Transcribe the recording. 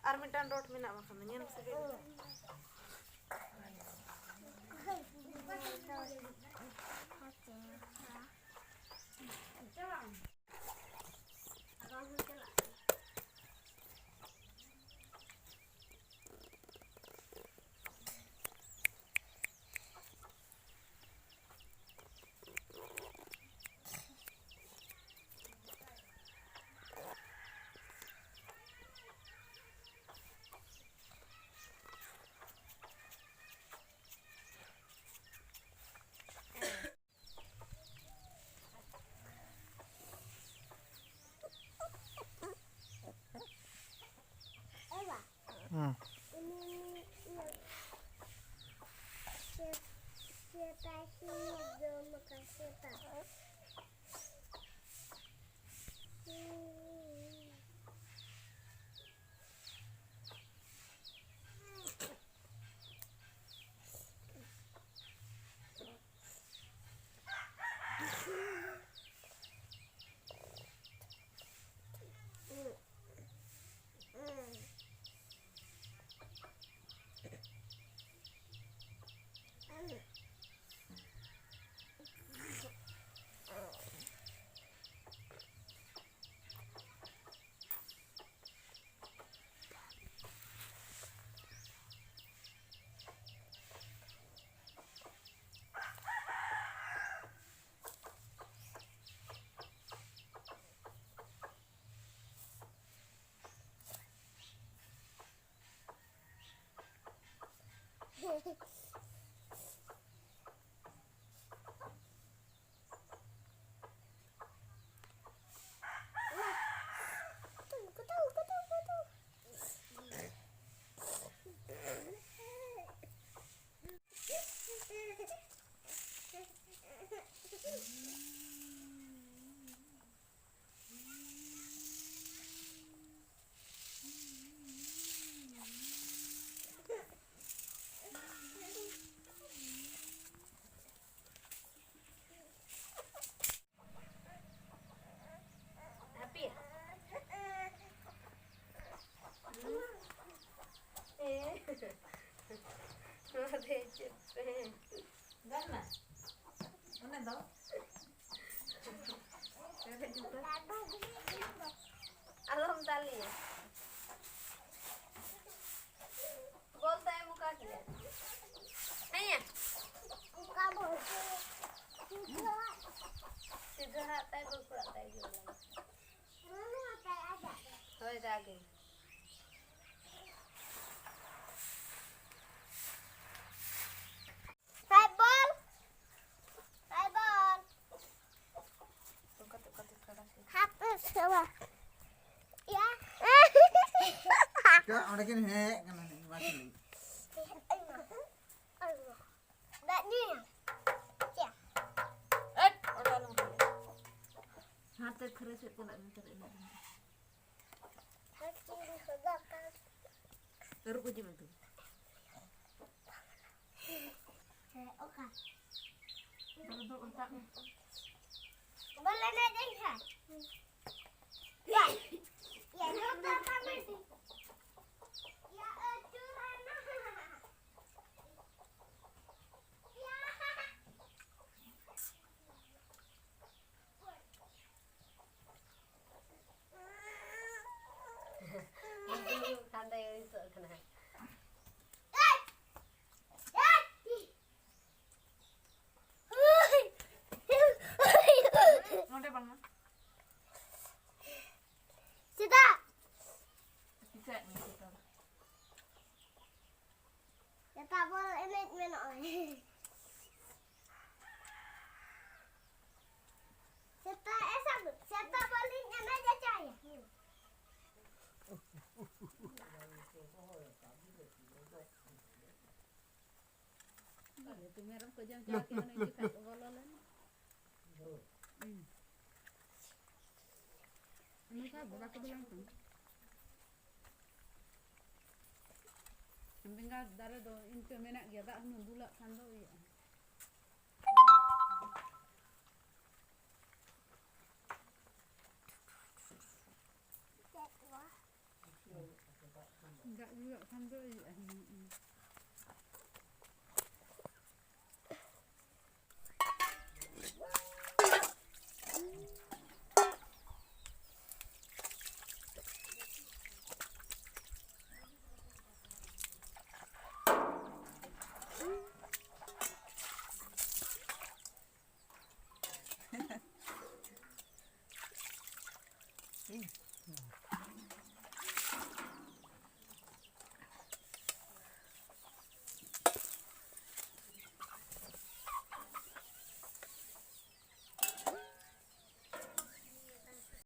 Ar midan rot mina makan nyen sebe. Alom tali. बोलता है मुका के है मुका बोलते सीधा आता है बिल्कुल आता है जो आता है आजा हो जागे हाय बॉल तो खड़ा हाथ सेवा या Kak, ada kan he, kan ada masih. Daknya. Ya. Orang nunggu. Hati keras itu nak minta ini. Hati sudah kan. Terus puji betul. Oke. Untuk untak. Boleh aja ya. Ya. Ya, kita pamit. Merah ko jang jaki ano yung kat walalan. Ano ka ba ko bilang to? Benggal dare do intu menak gya dak nu dulak kan do iya. Enggak juga kan do iya.